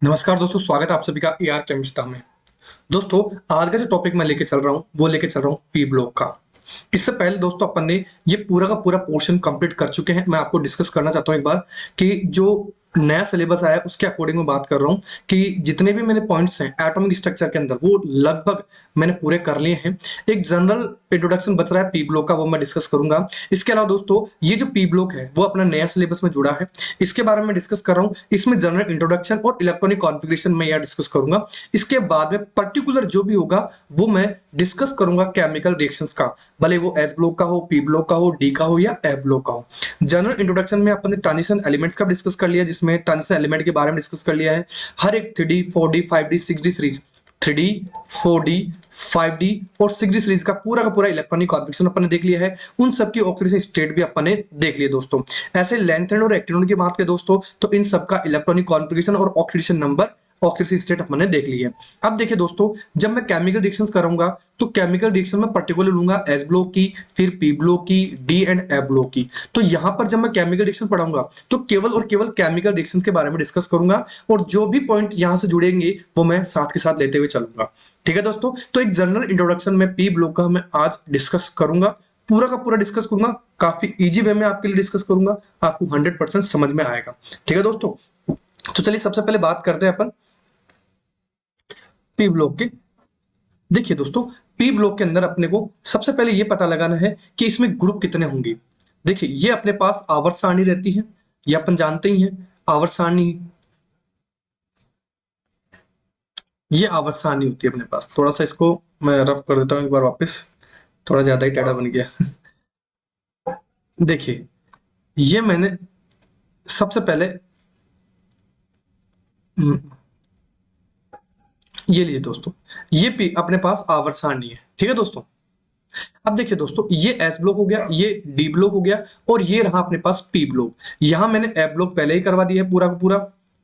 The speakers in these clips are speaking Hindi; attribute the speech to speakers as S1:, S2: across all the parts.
S1: नमस्कार दोस्तों, स्वागत है आप सभी का एआर केमिस्ट्री में। दोस्तों, आज का जो टॉपिक मैं लेके चल रहा हूँ वो लेके चल रहा हूँ पी ब्लॉक का। इससे पहले दोस्तों अपन ने ये पूरा का पूरा पोर्शन कंप्लीट कर चुके हैं। मैं आपको डिस्कस करना चाहता हूँ एक बार कि जो नया सिलेबस आया है उसके अकॉर्डिंग मैं बात कर रहा हूँ कि जितने भी मेरे पॉइंट्स हैं एटॉमिक स्ट्रक्चर के अंदर वो लगभग मैंने पूरे कर लिए हैं। एक जनरल इंट्रोडक्शन बच रहा है पी ब्लॉक का, वो मैं डिस्कस करूंगा। इसके अलावा दोस्तों ये जो पी ब्लॉक है वो अपना नया सिलेबस में जुड़ा है, इसके बारे में डिस्कस कर रहा हूँ। इसमें जनरल इंट्रोडक्शन और इलेक्ट्रॉनिक कॉन्फ़िगरेशन में यह डिस्कस करूंगा। इसके बाद में पर्टिकुलर जो भी होगा वो मैं डिस्कस करूंगा केमिकल रिएक्शंस का, भले वो एस ब्लॉक का हो, पी ब्लॉक का हो, डी का हो या एफ ब्लॉक का हो। जनरल इंट्रोडक्शन में अपन ने ट्रांजिशन एलिमेंट्स का डिस्कस कर लिया, जिसमें ट्रांजिशन एलिमेंट के बारे में डिस्कस कर लिया है। हर एक 3D 4D 5D 6D series, 3D 4D 5D और 6D सीरीज का पूरा इलेक्ट्रॉनिक कॉन्फ़िगरेशन अपन ने देख लिया है। उन सब की ऑक्सीडेशन स्टेट भी अपन ने देख लिया दोस्तों। ऐसे लैंथेनॉन और एक्टिनॉन की बात करें दोस्तों तो इन सब का इलेक्ट्रॉनिक कॉन्फ़िगरेशन और ऑक्सीडेशन नंबर, ऑक्सीडेशन स्टेट अपन ने देख ली है। अब देखिए दोस्तों, जब मैं केमिकल रिएक्शंस करूंगा तो केमिकल रिएक्शन में पर्टिकुलर लूंगा एस ब्लॉक की, फिर पी ब्लॉक की, डी एंड एफ ब्लॉक की। तो यहां पर जब मैं केमिकल रिएक्शन पढ़ाऊंगा तो केवल और केवल केमिकल रिएक्शंस के बारे में डिस्कस करूंगा, और जो भी पॉइंट यहां से जुड़ेंगे वो मैं साथ के साथ लेते हुए चलूंगा। ठीक है दोस्तों, तो एक जनरल इंट्रोडक्शन में पी ब्लॉक का मैं आज डिस्कस करूंगा, पूरा का पूरा डिस्कस करूंगा। काफी इजी वे में आपके लिए डिस्कस करूंगा, आपको 100% समझ में आएगा। ठीक है दोस्तों, तो चलिए सबसे पहले बात करते हैं अपन पी ब्लॉक के। देखिए दोस्तों, पी ब्लॉक के अंदर अपने को सबसे पहले ये पता लगाना है कि इसमें ग्रुप कितने होंगे। देखिए ये अपने पास आवर्त सारणी रहती है, ये अपन जानते ही हैं। आवर्त सारणी, ये आवर्त सारणी होती है अपने पास। थोड़ा सा इसको मैं रफ कर देता हूँ एक बार वापस, थोड़ा ज्यादा ही टेढ़ा बन गया। देखिए ये मैंने सबसे पहले हम्म, ये लिए दोस्तों, ये पी अपने पास आवर्त सारणी है। ठीक है दोस्तों, अब देखिए दोस्तों, ये एस ब्लॉक हो गया, ये डी ब्लॉक हो गया, और ये रहा अपने पास पी ब्लॉक। यहां मैंने ए ब्लॉक पहले ही करवा दिया है, पूरा का पूरा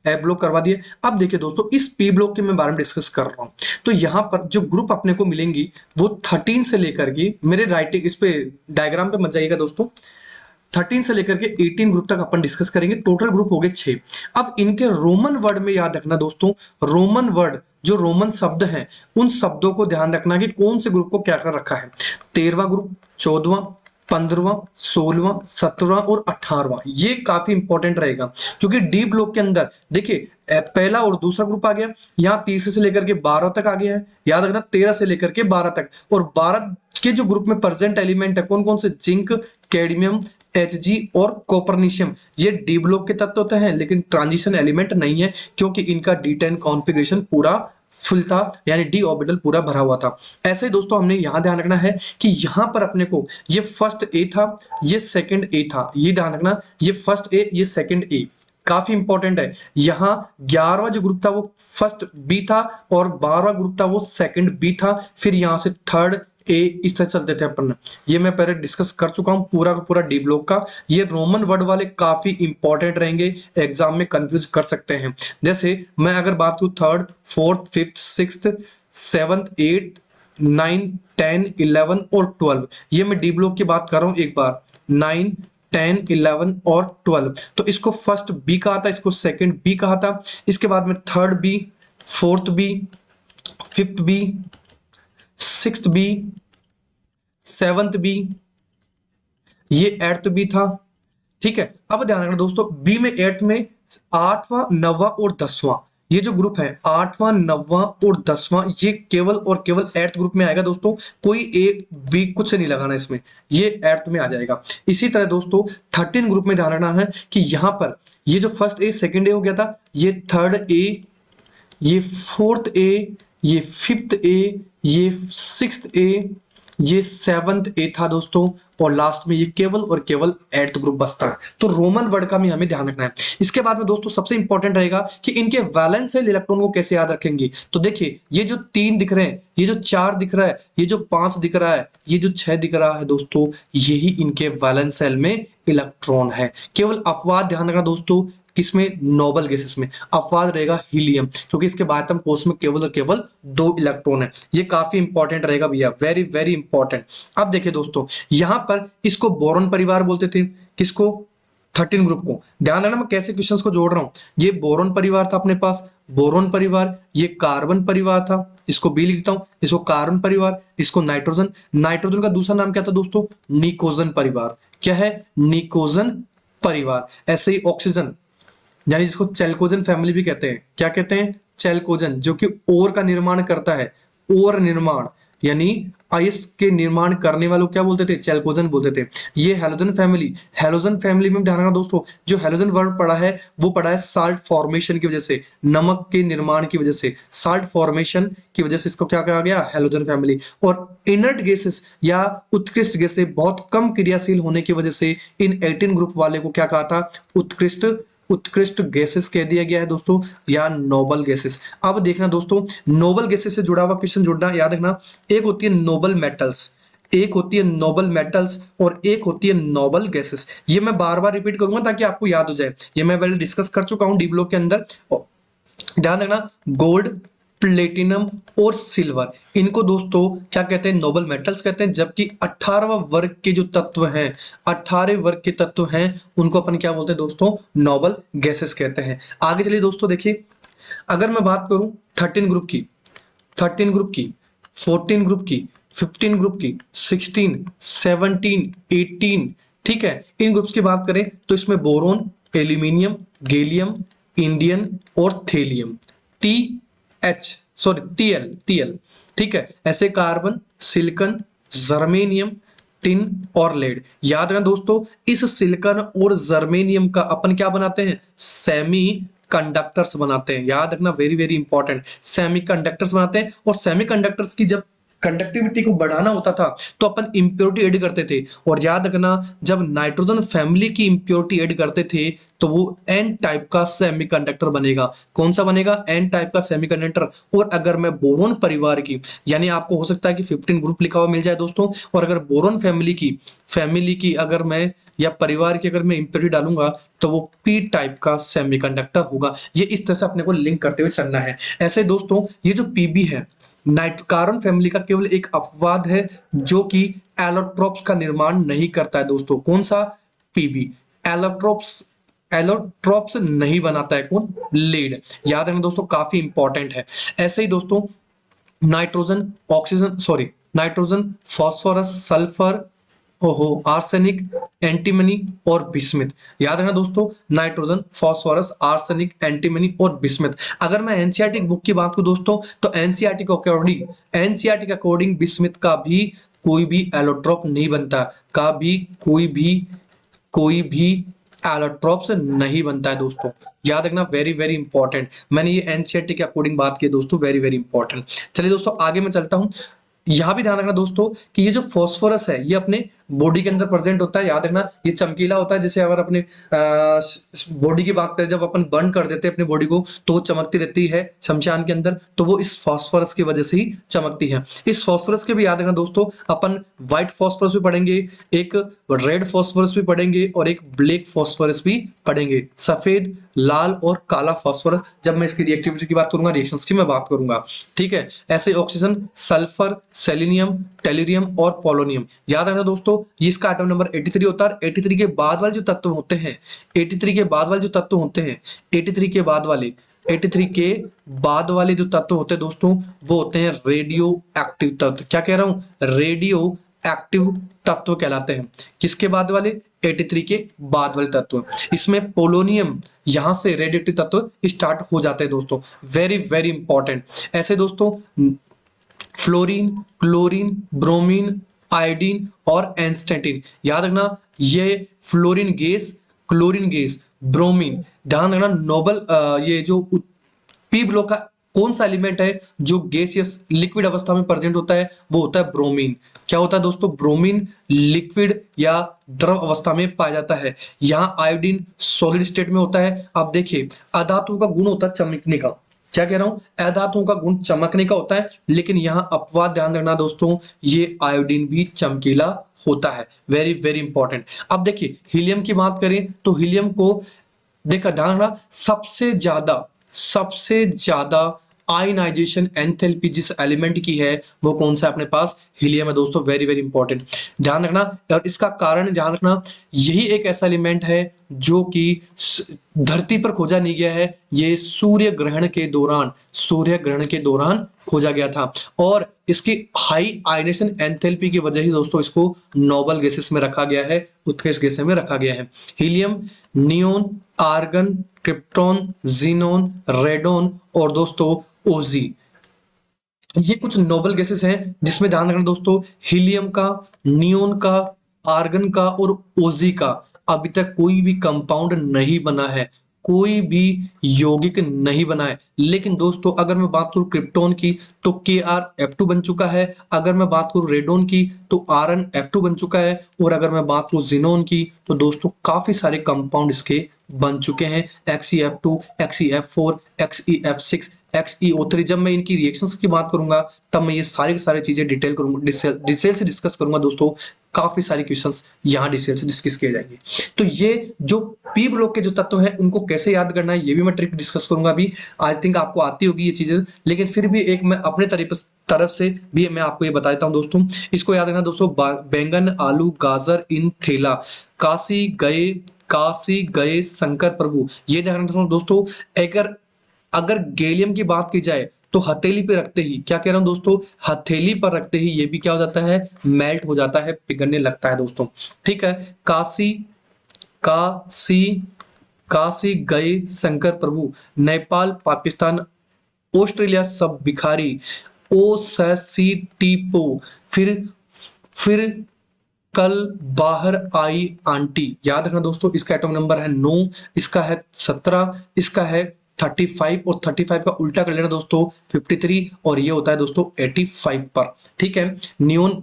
S1: ए ब्लॉक करवा दिया। अब देखिए दोस्तों, इस पी ब्लॉक के मैं बारे में डिस्कस कर रहा हूं। तो यहां पर जो ग्रुप अपने को मिलेंगी वो 13 से लेकर के, मेरे राइटिंग इस पे डायग्राम पे मत जाइएगा दोस्तों, 13 से लेकर के 18 ग्रुप तक अपन डिस्कस करेंगे। टोटल ग्रुप हो गए 6। अब इनके रोमन वर्ड में याद रखना दोस्तों, रोमन वर्ड जो रोमन शब्द हैं उन शब्दों को ध्यान रखना कि कौन से ग्रुप को क्या कर रखा है। 13वां ग्रुप, 14वां, 15वां, 16वां, 17वां और 18वां, ये काफी इंपॉर्टेंट रहेगा, क्योंकि डी ब्लॉक के अंदर देखिए पहला और दूसरा ग्रुप आ गया, यहाँ तीसरे से लेकर के 12 तक आ गया है। याद रखना 13 से लेकर के 12 तक, और 12 के जो ग्रुप में प्रेजेंट एलिमेंट है कौन कौन से, जिंक, कैडमियम, Hg और कॉपरनीशियम, ये डी ब्लॉक के तत्व होते हैं लेकिन ट्रांजिशन एलिमेंट नहीं है, क्योंकि इनका D10 कॉन्फ़िगरेशन पूरा फुल था, यानी डी ऑर्बिटल पूरा भरा हुआ था। ऐसे ही दोस्तों हमने यहां ध्यान रखना है कि यहां पर अपने को ये फर्स्ट ए था, ये सेकंड ए था, ये ध्यान रखना, ये फर्स्ट ए, ये सेकंड ए, काफी इंपॉर्टेंट है। यहां 11वां जो ग्रुप था वो फर्स्ट बी था, और 12वां ग्रुप था वो सेकंड बी था। फिर यहां से थर्ड ए, इस तरह चलते थे अपन। ये मैं पहले डिस्कस कर चुका हूं पूरा का पूरा डी ब्लॉक का। ये रोमन वर्ड वाले काफी इंपॉर्टेंट रहेंगे, एग्जाम में कंफ्यूज कर सकते हैं। जैसे मैं अगर बात करूं third, fourth, fifth, sixth, seventh, eight, 9, 10, 11 और 12, ये मैं डी ब्लॉक की बात कर रहा हूं। एक बार 9, 10, 11 और 12, तो इसको फर्स्ट बी कहा था, इसको सेकंड बी कहा था। इसके बाद में third B, fourth B, fifth B, sixth B, seventh B, ये एट्थ बी था। ठीक है, अब ध्यान रखना दोस्तों, बी में एट्थ में 8वां, 9वां और 10वां, ये जो ग्रुप है 8वां, 9वां और 10वां, ये केवल और केवल एट्थ ग्रुप में आएगा दोस्तों। कोई ए बी कुछ से नहीं लगाना इसमें, ये एट्थ में आ जाएगा। इसी तरह दोस्तों 13 ग्रुप में ध्यान रखना है कि यहां पर ये जो फर्स्ट ए सेकंड ए हो गया था, ये थर्ड ए, ये फोर्थ ए, ये फिफ्थ ए, ये सिक्स्थ ए, ये सेवंथ ए था दोस्तों, और लास्ट में ये केवल और केवल एट्थ ग्रुप बचता है। तो रोमन वर्ड का भी हमें ध्यान रखना है। इसके बाद में दोस्तों सबसे इंपॉर्टेंट रहेगा कि इनके वैलेंशियल इलेक्ट्रॉन को कैसे याद रखेंगे। तो देखिए ये जो 3 दिख रहे हैं, ये जो 4 दिख रहा है, ये जो 5 दिख रहा है, ये जो 6 दिख रहा है दोस्तों, यही इनके वैलेंशियल में इलेक्ट्रॉन है। केवल अपवाद ध्यान रखना दोस्तों, किसमें, नोबल गैसेस में अपवाद रहेगा हीलियम, क्योंकि इसके बायतम कोष में केवल और केवल 2 इलेक्ट्रॉन है। ये काफी इंपॉर्टेंट रहेगा भैया, वेरी वेरी इंपॉर्टेंट। अब देखिए दोस्तों, यहां पर इसको बोरॉन परिवार बोलते थे, किसको, 13 ग्रुप को। ध्यान देना मैं कैसे क्वेश्चंस को जोड़ रहा हूं। ये बोरोन परिवार था अपने पास, बोरोन परिवार, ये कार्बन परिवार था, इसको बी लिखता हूं, इसको कार्बन परिवार, इसको नाइट्रोजन। नाइट्रोजन का दूसरा नाम क्या था दोस्तों? निकोजन परिवार। क्या है? निकोजन परिवार। ऐसे ही ऑक्सीजन, यानी जिसको चैल्कोजन फैमिली भी कहते हैं। क्या कहते हैं? चैल्कोजन, जो कि ओर का निर्माण करता है। ओर निर्माण, यानी आइस के निर्माण करने वालों क्या बोलते थे? चैल्कोजन बोलते थे। ये हैलोजन फैमिली, हैलोजन फैमिली में ध्यान रखना दोस्तों, जो हैलोजन वर्ड पड़ा है वो पड़ा है साल्ट फॉर्मेशन की वजह से, नमक के निर्माण की वजह से, साल्ट फॉर्मेशन की वजह से इसको क्या कहा गया? Halogen family. और इनर्ट गैसेस या उत्कृष्ट गैसें बहुत कम क्रियाशील होने की वजह से इन 18 ग्रुप वाले को क्या कहा था? उत्कृष्ट गैसेस कह दिया गया है दोस्तों, या नोबल गैसेस। अब देखना दोस्तों, नोबल गैसेस से जुड़ा हुआ क्वेश्चन जुड़ना याद रखना। एक होती है नोबल मेटल्स, एक होती है नोबल मेटल्स, और एक होती है नोबल गैसेस। ये मैं बार बार रिपीट करूंगा ताकि आपको याद हो जाए। ये मैं पहले डिस्कस कर चुका हूं डी ब्लॉक के अंदर। ध्यान रखना, गोल्ड, प्लेटिनम और सिल्वर, इनको दोस्तों क्या कहते हैं? नोबल मेटल्स कहते हैं। जबकि 18वां वर्ग के जो तत्व हैं, 18 वर्ग के तत्व हैं, उनको अपन क्या बोलते हैं दोस्तों? नोबल गैसेस कहते हैं। आगे चलिए दोस्तों, देखिए अगर मैं बात करूं 13 ग्रुप की, 13 ग्रुप की, 14 ग्रुप की, 15 ग्रुप की, 16, 17, 18, ठीक है, इन ग्रुप्स की बात करें तो इसमें बोरोन, एल्यूमिनियम, गैलियम, इंडियम और thallium, T H sorry TL, ठीक है। ऐसे कार्बन, सिलिकॉन, जर्मेनियम, टिन और लेड। याद रखना दोस्तों, इस सिलिकॉन और जर्मेनियम का अपन क्या बनाते हैं? सेमी कंडक्टर्स बनाते हैं। याद रखना, very very important, semi conductors बनाते हैं। और सेमी कंडक्टर्स की जब कंडक्टिविटी को बढ़ाना होता था तो अपन इंप्योरिटी ऐड करते थे। और याद रखना, जब नाइट्रोजन फैमिली की इंप्योरिटी ऐड करते थे तो वो एन टाइप का सेमीकंडक्टर बनेगा। कौन सा बनेगा? एन टाइप का सेमीकंडक्टर। और अगर मैं बोरोन परिवार की, यानी आपको हो सकता है कि 15 ग्रुप लिखा हुआ मिल जाए दोस्तों, और अगर बोरोन फैमिली की अगर मैं या परिवार की अगर मैं इंप्योरिटी डालूंगा तो वो पी टाइप का सेमीकंडक्टर होगा। ये इस तरह से अपने को लिंक करते हुए चलना है। ऐसे दोस्तों, ये जो पीबी है, नाइट्रोकार्बन फैमिली का केवल एक अपवाद है जो कि एलोट्रोप्स का निर्माण नहीं करता है दोस्तों। कौन सा? पीबी। एलोट्रोप्स नहीं बनाता है। कौन? लीड। याद रखना दोस्तों, काफी इंपॉर्टेंट है। ऐसे ही दोस्तों, nitrogen, oxygen, sorry, nitrogen, phosphorus, sulphur, ओहो, आर्सेनिक, एंटीमनी और बिस्मिथ। याद रखना दोस्तों, नाइट्रोजन, फास्फोरस, आर्सेनिक, एंटीमनी और बिस्मिथ। अगर मैं एनसीईआरटी बुक की बात करूं दोस्तों, तो एनसीईआरटी के अकॉर्डिंग बिस्मिथ का भी कोई भी एलोट्रोप नहीं बनता, कोई भी एलोट्रोप्स नहीं बनता है दोस्तों। याद रखना, वेरी वेरी इंपॉर्टेंट। मैंने ये एनसीईआरटी के अकॉर्डिंग बात की दोस्तों, वेरी वेरी इंपॉर्टेंट। चलिए दोस्तों, आगे मैं चलता हूं। यहां भी ध्यान रखना दोस्तों कि ये जो फास्फोरस है ये अपने बॉडी के अंदर प्रेजेंट होता है। याद रखना, ये चमकीला होता है। जैसे अगर अपने बॉडी की बात करें, जब अपन बर्न कर देते हैं अपने बॉडी को तो वो चमकती रहती है शमशान के अंदर, तो वो इस फास्फोरस की वजह से ही चमकती है। इस फास्फोरस के भी याद रखना दोस्तों, अपन व्हाइट फास्फोरस भी पढ़ेंगे, एक रेड फास्फोरस भी पढ़ेंगे और एक ब्लैक फास्फोरस भी पढ़ेंगे। सफेद, लाल और काला फास्फोरस, जब मैं इसकी रिएक्टिविटी की बात करूंगा, रिएक्शंस की मैं बात करूंगा, ठीक है। ऐसे ऑक्सीजन, सल्फर, सेलेनियम, टेल्यूरियम और पोलोनियम। याद रखना दोस्तों, ये इसका आइटम नंबर 83 होता है। 83 के बाद वाले जो तत्व होते हैं, 83 के बाद वाले जो तत्व होते हैं, 83 के बाद वाले 83 के बाद वाले जो तत्व होते हैं दोस्तों, वो होते हैं रेडियो एक्टिव तत्व। क्या कह रहा हूं? रेडियो एक्टिव तत्व कहलाते हैं। किसके बाद वाले? 83 के बाद वाले तत्व। इसमें पोलोनियम, यहां से रेडियोएक्टिव तत्व स्टार्ट हो जाते हैं दोस्तों। Very very important. ऐसे दोस्तों, फ्लोरीन, क्लोरीन, ब्रोमीन, आयोडीन और एंस्टेटिन। याद रखना, ये fluorine gas, chlorine gas, bromine. ध्यान रखना, नोबल ये जो पी ब्लॉक का कौन सा एलिमेंट है जो गैसियस लिक्विड अवस्था में प्रेजेंट होता है? वो होता है ब्रोमीन। क्या होता है दोस्तों? ब्रोमीन लिक्विड या द्रव अवस्था में पाया जाता है। यहाँ आयोडीन सॉलिड स्टेट में होता है। आप देखिए, अधातु का गुण होता है चमकने का। क्या कह रहा हूं? अधातुओं का गुण चमकने का होता है, लेकिन यहाँ अपवाद ध्यान रखना दोस्तों, ये आयोडीन भी चमकीला होता है। Very very important. अब देखिए, हीलियम की बात करें तो हीलियम को देखा, ध्यान रखना, सबसे ज्यादा आयनाइजेशन एंथैल्पी जिस एलिमेंट की है वो कौन सा अपने पास? हीलियम है दोस्तों। वेरी वेरी इंपॉर्टेंट, ध्यान रखना। और इसका कारण ध्यान रखना, यही एक ऐसा एलिमेंट है जो कि धरती पर खोजा नहीं गया है, ये सूर्य ग्रहण के दौरान खोजा गया था। और इसकी हाई आयनेशन एंथैल्पी की वजह ही दोस्तों इसको नोबल गैसेस में रखा गया है, उत्कृष्ट गैसेस में रखा गया है। Helium, neon, argon, krypton, xenon, radon और दोस्तों ओजी, ये कुछ नोबल गैसेस हैं जिसमें ध्यान रखना दोस्तों, हीलियम का, नियोन का, आर्गन का और ओजी का अभी तक कोई भी कंपाउंड नहीं बना है, कोई भी यौगिक नहीं बना है। लेकिन दोस्तों अगर मैं बात करूं क्रिप्टॉन की तो KrF2 बन चुका है, अगर मैं बात करूं रेडोन की तो RnF2 बन चुका है, और अगर मैं बात करूं जिनोन की तो दोस्तों काफी सारे कंपाउंड इसके बन चुके हैं, XeF2, XeF4, XeF6, XeO3। जब मैं इनकी रिएक्शंस की बात करूंगा तब मैं ये सारी की सारी चीजें डिटेल करूंगा, डिटेल से डिस्कस करूंगा दोस्तों। काफी सारे क्वेश्चंस यहाँ डिटेल से डिस्कस किए जाएंगे। तो ये जो पी ब्लॉक के जो तत्व हैं उनको कैसे याद करना है ये भी मैं ट्रिक डिस्कस करूंगा। अभी आई थिंक आपको आती होगी ये चीजें, लेकिन फिर भी एक मैं अपने तरफ से भी मैं आपको ये बता देता हूं दोस्तों। इसको याद रखना दोस्तों, बैंगन, आलू, गाजर इन ठेला, काशी गए शंकर प्रभु, ये ध्यान रखना दोस्तों। अगर अगर गैलियम की बात की जाए तो हथेली पे रखते ही, क्या कह रहा हूं दोस्तों, हथेली पर रखते ही ये भी क्या हो जाता है, मेल्ट हो जाता है, पिघलने लगता है दोस्तों। ठीक है, काशी काशी काशी गए शंकर प्रभु, नेपाल, पाकिस्तान, ऑस्ट्रेलिया सब भिखारी, ओ सी टीपो, फिर कल बाहर आई आंटी। याद रखना दोस्तों, इसका एटॉमिक नंबर है 9, इसका है 17, इसका है 35 और 35 का उल्टा कर लेना दोस्तों 53, और ये होता है दोस्तों 85 पर। ठीक है, neon,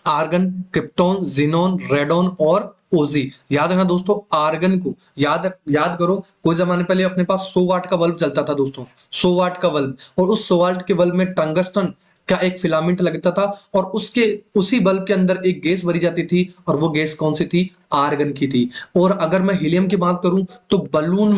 S1: argon, krypton, xenon, radon और ओजी। याद रखना दोस्तों, आर्गन को याद करो, कुछ जमाने पहले अपने पास 100 वाट का बल्ब चलता था दोस्तों, 100 वाट का बल्ब, और उस 100 वाट के बल्ब में टंगस्टन का एक फिलामेंट लगता था, और उसी बल्ब के अंदर एक गैस भरी जाती थी, और वो गैस कौन सी थी, आर्गन की थी। और अगर मैं हीलियम की बात करूं तो बलून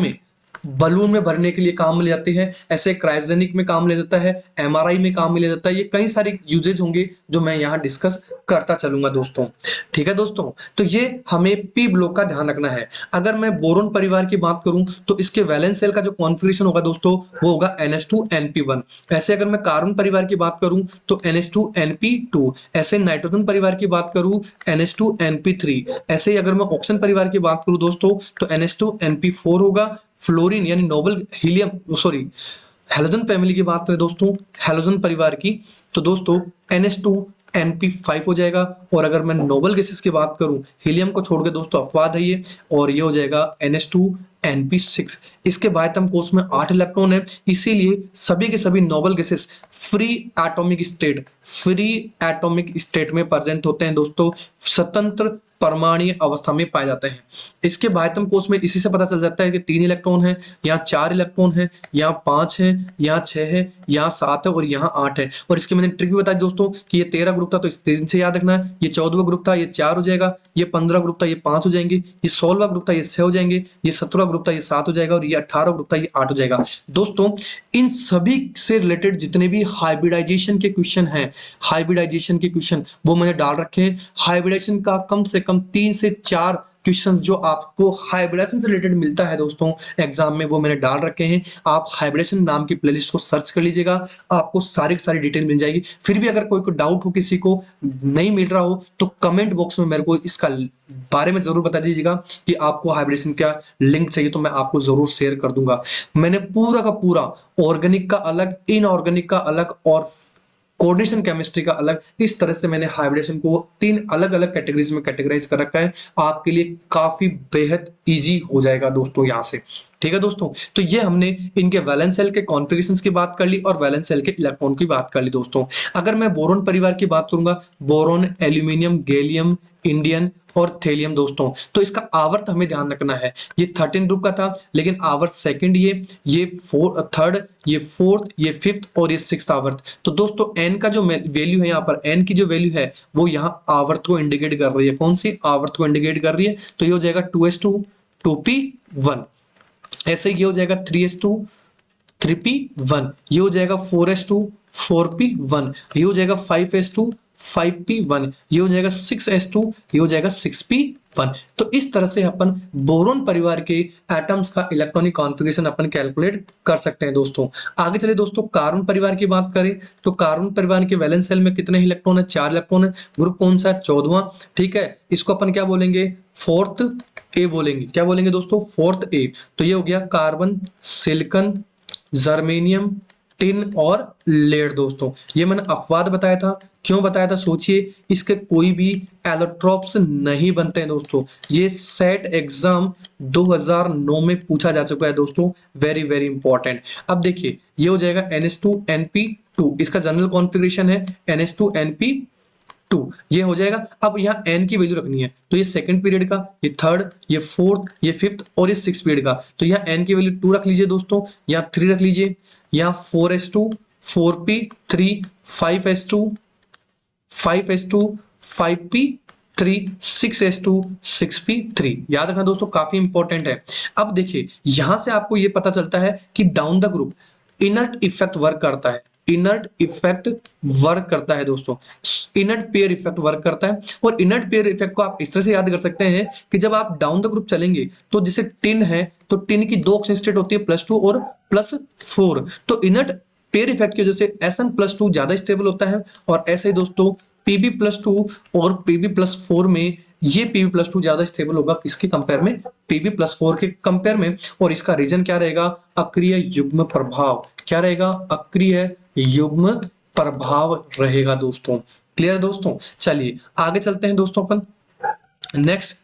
S1: में भरने के लिए काम में ले जाते हैं, ऐसे क्रायोजेनिक में काम ले जाता है, MRI में काम में ले जाता है। ये कई सारे यूजेज होंगे जो मैं यहाँ डिस्कस करता चलूंगा दोस्तों। ठीक है दोस्तों, तो ये हमें पी ब्लॉक का ध्यान रखना है। अगर मैं बोरोन परिवार की बात करूं तो इसके वैलेंस शेल का जो कॉन्फ़िगरेशन होगा दोस्तों वो होगा NH2NP1। ऐसे अगर मैं कार्बन परिवार की बात करूं तो NH2NP2, ऐसे नाइट्रोजन परिवार की बात करूं NH2NP3, ऐसे ही अगर मैं ऑक्सीजन परिवार की बात करूं दोस्तों तो NH2NP4 होगा। फ्लोरीन यानी noble helium sorry halogen family की बात करें दोस्तों, हेलोजन परिवार की, तो दोस्तों NH2NP5 हो जाएगा। और अगर मैं नोबल गैसेस की बात करूं, हीलियम को छोड़ के दोस्तों अपवाद है ये, और ये हो जाएगा NH2NP6। इसके बायतम कोष में 8 इलेक्ट्रॉन है, इसीलिए सभी के सभी noble gases free atomic state में प्रेजेंट होते हैं दोस्तों, स्वतंत्र परमाणु अवस्था में पाए जाते हैं। इसके बाह्यतम कोष में इसी से पता चल जाता है कि 3 इलेक्ट्रॉन है, यहाँ 4 इलेक्ट्रॉन है, यहाँ 5 है, यहाँ 6 है, यहाँ 7 है और यहाँ 8 है। और इसके मैंने ट्रिक भी बताई दोस्तों कि ये 13 ग्रुप था तो इस 3 से याद रखना है, ये 14वां ग्रुप था ये 4 हो जाएगा, ये 15 ग्रुप था ये 5 हो जाएंगे, ये 16वां ग्रुप था ये 6 हो जाएंगे, ये 17वां ग्रुप था ये 7 हो जाएगा, और ये 18वां ग्रुप था ये 8 हो जाएगा। दोस्तों इन सभी से रिलेटेड जितने भी हाइब्रिडाइजेशन के क्वेश्चन वो मैंने डाल रखे हैं। हाइब्रिडाइजेशन का कम से कम 3 से 4 क्वेश्चंस जो आपको हाइब्रिडेशन से रिलेटेड मिलता है दोस्तों एग्जाम में, वो मैंने डाल रखे हैं। आप हाइब्रिडेशन नाम की प्लेलिस्ट को सर्च कर लीजिएगा, आपको सारी की सारी डिटेल मिल जाएगी। फिर भी अगर कोई डाउट हो, किसी को नहीं मिल रहा हो, तो कमेंट बॉक्स में मेरे को इसका बारे में जरूर बता दीजिएगा कि आपको हाइब्रिडेशन का लिंक चाहिए, तो मैं आपको जरूर शेयर कर दूंगा। मैंने पूरा का पूरा ऑर्गेनिक का अलग, इनऑर्गेनिक का अलग और कोऑर्डिनेशन केमिस्ट्री का अलग, इस तरह से मैंने हाइब्रिडेशन को 3 अलग अलग कैटेगरीज में कैटेगराइज कर रखा है। आपके लिए काफी बेहद इजी हो जाएगा दोस्तों यहाँ से। ठीक है दोस्तों, तो ये हमने इनके वैलेंस शेल के कॉन्फ़िगरेशंस की बात कर ली और वैलेंस शेल के इलेक्ट्रॉन की बात कर ली दोस्तों। अगर मैं बोरोन परिवार की बात करूंगा, बोरोन, एल्यूमिनियम, गैलियम, इंडियन और थेलियम दोस्तों, तो इसका आवर्त हमें ध्यान रखना है। ये 13 ग्रुप का था, लेकिन आवर्त सेकंड ये थर्ड, ये फोर्थ, ये फिफ्थ और ये 6th आवर्त। तो दोस्तों एन का जो वैल्यू है, यहाँ पर एन की जो वैल्यू है वो यहाँ आवर्त को इंडिकेट कर रही है। कौन सी आवर्त को इंडिकेट कर रही है? तो ये हो जाएगा 2s2 2p1, ऐसे ये हो जाएगा 3s2 3p1, ये हो जाएगा 4s2 4p1, ये हो जाएगा 5s2 5p1, ये हो जाएगा 6s2, ये हो जाएगा 6p1। तो इस तरह से अपन बोरोन परिवार के एटम्स का इलेक्ट्रॉनिक कॉन्फ़िगरेशन अपन कैलकुलेट कर सकते हैं दोस्तों। आगे चलिए दोस्तों, कार्बन परिवार की बात करें तो कार्बन परिवार के वैलेंस शेल में कितने इलेक्ट्रॉन है? 4 इलेक्ट्रॉन है। ग्रुप कौन सा है? 14वां। ठीक है, इसको अपन क्या बोलेंगे? फोर्थ ए बोलेंगे। क्या बोलेंगे दोस्तों? फोर्थ ए। तो ये हो गया कार्बन, सिलिकॉन, जर्मेनियम, टिन और लेड दोस्तों। ये मैंने अपवाद बताया था। क्यों बताया था? सोचिए, इसके कोई भी एलोट्रॉप्स नहीं बनते हैं दोस्तों। ये सेट एग्जाम 2009 में पूछा जा चुका है दोस्तों। Very very important. अब देखिए, ये हो जाएगा NH2NP2, इसका जनरल कॉन्फ़िगरेशन है NH2NP2, ये हो जाएगा। अब यहाँ n की वैल्यू रखनी है, तो ये सेकंड पीरियड का, ये थर्ड, ये फोर्थ, ये फिफ्थ और ये सिक्स पीरियड का। तो यहाँ n की वैल्यू 2 रख लीजिए दोस्तों, यहाँ 3 रख लीजिए, यहाँ 4s2, 4p3, 5s2, 5s2, 5p3, 6s2, 6p3। याद रखना दोस्तों, काफी इंपॉर्टेंट है। अब देखिए, यहां से आपको ये पता चलता है कि down the group inert effect work करता है। इनर्ट इफेक्ट वर्क करता है दोस्तों, इनर्ट पेयर इफेक्ट वर्क करता है। और इनर्ट पेयर इफेक्ट को आप इस तरह से याद कर सकते हैं कि जब आप डाउन द ग्रुप चलेंगे तो जैसे टिन है, तो टिन की दो ऑक्सीजन स्टेट होती है, +2 और +4। तो इनर्ट पेयर इफेक्ट की वजह से Sn+2 ज्यादा स्टेबल होता है। और ऐसे ही दोस्तों Pb+2 और Pb+4 में ये Pb+2 ज्यादा स्टेबल होगा किसके कंपेयर में? Pb+4 के कंपेयर में। और इसका रीजन क्या रहेगा? अक्रिय युग्म प्रभाव। क्या रहेगा? अक्रिय युग्म प्रभाव रहेगा दोस्तों। क्लियर दोस्तों? चलिए आगे चलते हैं दोस्तों अपन नेक्स्ट।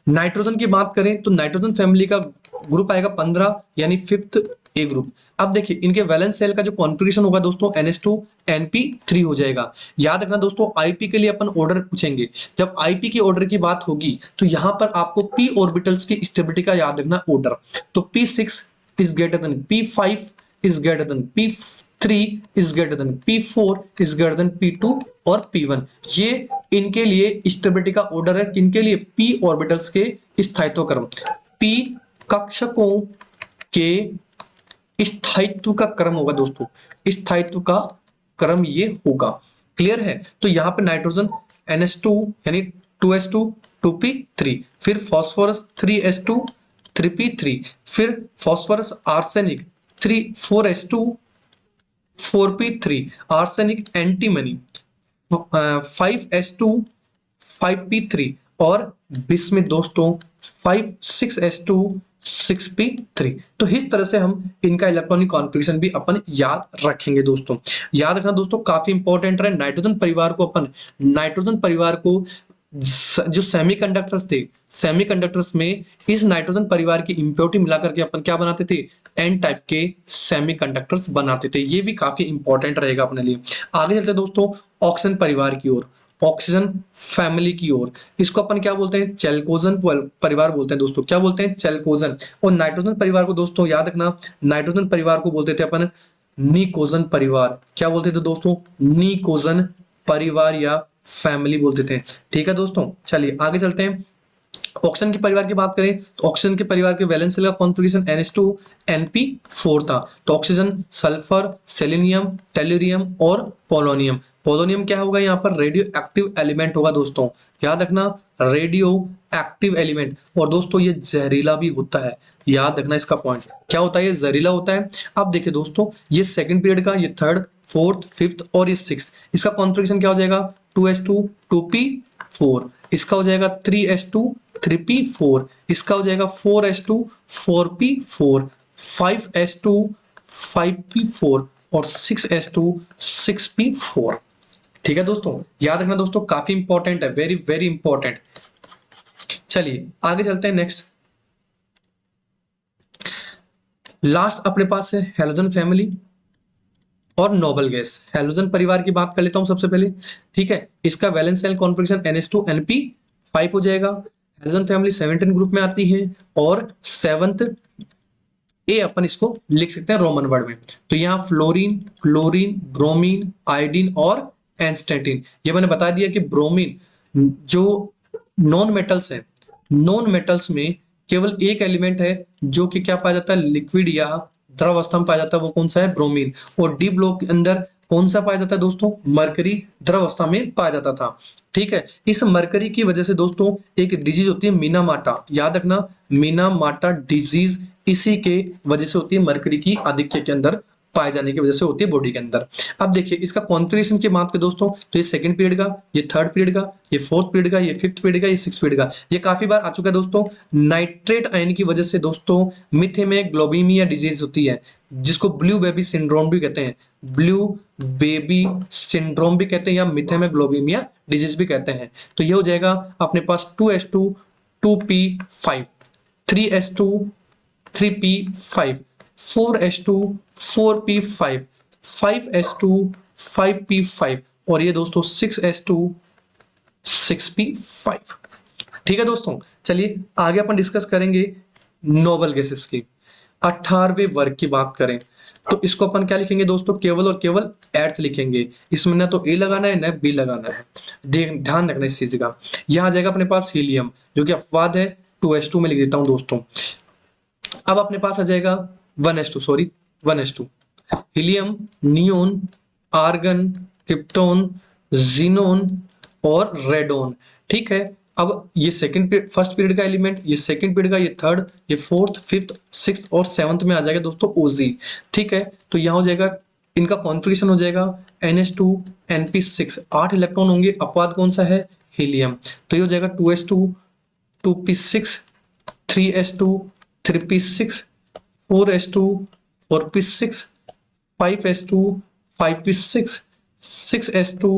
S1: नाइट्रोजन की बात करें तो नाइट्रोजन फैमिली का ग्रुप आएगा 15, यानी फिफ्थ ए ग्रुप। अब देखिए, इनके वैलेंस सेल का जो कॉन्फ़िगरेशन होगा दोस्तों NH2NP3 हो जाएगा। याद रखना दोस्तों, आईपी के लिए अपन ऑर्डर पूछेंगे। जब आईपी की ऑर्डर की बात होगी तो यहां पर आपको p ऑर्बिटल्स की स्टेबिलिटी का याद रखना ऑर्डर। तो P6 is greater than P5 is greater than P3 is greater than P4 is greater than P2 और P1। ये इनके लिए स्टेबिलिटी का ऑर्डर है। किनके लिए? p ऑर्बिटल्स के स्थायित्व क्रम। p कक्षकों के स्थायित्व का क्रम होगा दोस्तों, स्थायित्व का क्रम ये होगा। क्लियर है? तो यहां पे नाइट्रोजन NH2 यानी 2s2 2p3, फिर फास्फोरस 3s2 3p3, फिर phosphorus arsenic 4s2 4p3, arsenic antimony 5s2 5p3 और बिस्मिथ दोस्तों 6s2 6p3। तो इस तरह से हम इनका इलेक्ट्रॉनिक कॉन्फ़िगरेशन भी अपन याद रखेंगे दोस्तों। याद रखना दोस्तों, काफी इंपॉर्टेंट है। नाइट्रोजन परिवार को अपन, नाइट्रोजन परिवार को जो सेमीकंडक्टर्स थे, सेमीकंडक्टर्स में इस नाइट्रोजन परिवार की इंप्योरिटी मिलाकर के अपन क्या बनाते थे? एन टाइप के सेमीकंडक्टर्स बनाते थे। ये भी काफी इंपॉर्टेंट रहेगा अपने लिए। आगे चलते दोस्तों ऑक्सीजन परिवार की ओर, ऑक्सीजन फैमिली की ओर। इसको अपन क्या बोलते हैं? चैल्कोजन परिवार बोलते हैं दोस्तों। क्या बोलते हैं? चैल्कोजन। और नाइट्रोजन परिवार को दोस्तों याद रखना, नाइट्रोजन परिवार को बोलते थे अपन निकोजन परिवार। क्या बोलते थे दोस्तों? निकोजन परिवार या फैमिली बोलते थे। ठीक है दोस्तों, चलिए आगे चलते हैं। ऑक्सीजन के परिवार की बात करें तो ऑक्सीजन के परिवार के वैलेंस सेल का कॉन्फ़िगरेशन NH2NP4 था। तो ऑक्सीजन, सल्फर, सेलेनियम, टेल्यूरियम और पोलोनियम। पोलोनियम क्या होगा? यहाँ पर रेडियो एक्टिव एलिमेंट होगा दोस्तों। याद रखना, रेडियो एक्टिव एलिमेंट। और दोस्तों ये जहरीला भी होता है। याद रखना इसका पॉइंट क्या होता है? ये जहरीला होता है। अब देखिए दोस्तों, ये सेकंड पीरियड का, ये थर्ड, फोर्थ, फिफ्थ और ये सिक्स, इसका कॉन्फ़िगरेशन क्या हो जाएगा? 2s2 2p4, इसका हो जाएगा 3s2 3p4, इसका हो जाएगा 4s2 4p4, 5s2 5p4 और 6s2 6p4। ठीक है दोस्तों, याद रखना दोस्तों, काफी इंपॉर्टेंट है, वेरी वेरी इंपॉर्टेंट। चलिए आगे चलते हैं नेक्स्ट। लास्ट अपने पास है हेलोजन फैमिली और नोबल गैस। हेलोजन परिवार की बात कर लेता हूं सबसे पहले। ठीक है, इसका वैलेंस सेल कॉन्फ़िगरेशन NH2NP5 हो जाएगा। हेलोजन फैमिली 17 ग्रुप में आती है और 7th ए अपन इसको लिख सकते हैं रोमन वर्ड में। तो यहाँ फ्लोरीन, क्लोरीन, ब्रोमीन, आयोडीन और एंस्टेटिन। ये मैंने बता दिया कि ब्रोमीन जो नॉन मेटल्स है, नॉन मेटल्स में केवल एक एलिमेंट है जो कि क्या पाया जाता है? लिक्विड या द्रव अवस्था में पाया जाता है। वो कौन सा है? ब्रोमीन। और डी ब्लॉक के अंदर कौन सा पाया जाता है दोस्तों? मरकरी द्रवावस्था में पाया जाता था। ठीक है, इस मरकरी की वजह से दोस्तों एक डिजीज होती है मीनामाटा, याद रखना, मीनामाटा डिजीज इसी के वजह से होती है, मरकरी की आधिक्य के अंदर पाए जाने की वजह से होती है बॉडी के अंदर। अब देखिए इसका कॉन्फ़िगरेशन की बात करें दोस्तों, तो ये सेकंड पीरियड का, ये थर्ड पीरियड का, ये फोर्थ पीरियड का, ये फिफ्थ पीरियड का, ये सिक्स पीरियड का, ये काफी बार आ चुका है दोस्तों। नाइट्रेट आयन की वजह से दोस्तों मिथेमेग्लोबिनिया डिजीज होती है, जिसको ब्लू बेबी सिंड्रोम भी कहते हैं, ब्लू बेबी सिंड्रोम भी कहते हैं, या मिथेमेग्लोबिनिया डिजीज भी कहते हैं। तो ये हो जाएगा अपने पास 2s2 2p5, 3s2 3p5, 4s2 4p5, 5s2 5p5, और ये दोस्तों 6s2 6p5। ठीक है दोस्तों, चलिए आगे अपन डिस्कस करेंगे नोबल गैसेस की। 18वें वर्ग की बात करें तो इसको अपन क्या लिखेंगे दोस्तों? केवल और केवल एर्थ लिखेंगे। इसमें ना तो ए लगाना है ना बी लगाना है, ध्यान रखना इस चीज का। यहां आ जाएगा अपने पास हीलियम, जो कि अपवाद है, 2s2 में लिख देता हूं दोस्तों। अब अपने पास आ जाएगा 1s2, sorry 1s2, helium, neon, argon, krypton, xenon और रेडोन। ठीक है, अब ये सेकंड पीरियड, फर्स्ट पीरियड का एलिमेंट, ये सेकंड पीरियड का, ये थर्ड, ये फोर्थ, फिफ्थ, सिक्स्थ और सेवंथ में आ जाएगा दोस्तों ओजी। ठीक है, तो यहां हो जाएगा, इनका कॉन्फ़िगरेशन हो जाएगा NH2 NP6, 8 इलेक्ट्रॉन होंगे। अपवाद कौन सा है? हीलियम। तो ये हो जाएगा 2s2 2p6, 3s2 3p6, 4s2 4p6, 5s2 5p6, 6s2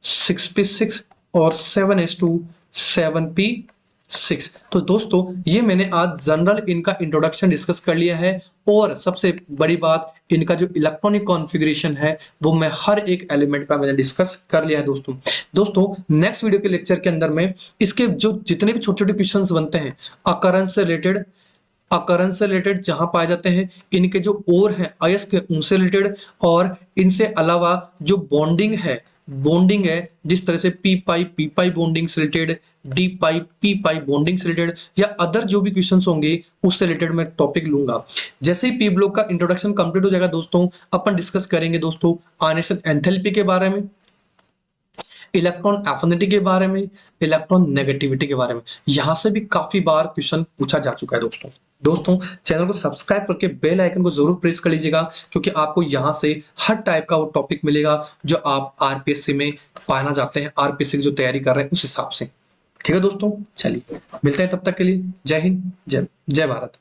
S1: 6p6 और 7s2 7p6। तो दोस्तों ये मैंने आज जनरल इनका इंट्रोडक्शन डिस्कस कर लिया है, और सबसे बड़ी बात, इनका जो इलेक्ट्रॉनिक कॉन्फ़िगरेशन है वो मैं हर एक एलिमेंट का मैंने डिस्कस कर लिया है दोस्तों नेक्स्ट वीडियो के लेक्चर के अंदर में इसके जो जितने भी छोटे छोटे क्वेश्चंस बनते हैं अकरंस से रिलेटेड जहां पाए जाते हैं, इनके जो और हैं अयस्क उनसे रिलेटेड, और इनसे अलावा जो बॉन्डिंग है जिस तरह से पी पाई बॉन्डिंग से related, D P pi bonding से रिलेटेड, या अदर जो भी क्वेश्चंस होंगे उससे रिलेटेड मैं टॉपिक लूंगा। जैसे ही पी ब्लॉक का इंट्रोडक्शन कंप्लीट हो जाएगा दोस्तों, अपन डिस्कस करेंगे दोस्तों आयनेशन एंथैल्पी के बारे में, इलेक्ट्रॉन एफिनिटी के बारे में, इलेक्ट्रॉन नेगेटिविटी के बारे में। यहां से भी काफी बार क्वेश्चन पूछा जा चुका है दोस्तों चैनल को सब्सक्राइब करके बेल आइकन को जरूर प्रेस कर लीजिएगा, क्योंकि आपको यहां से हर टाइप का वो टॉपिक मिलेगा जो आप आरपीएससी में पाना चाहते हैं, आरपीएससी की जो तैयारी कर रहे हैं उस हिसाब से। ठीक है दोस्तों, चलिए मिलते हैं, तब तक के लिए जय हिंद, जय भारत।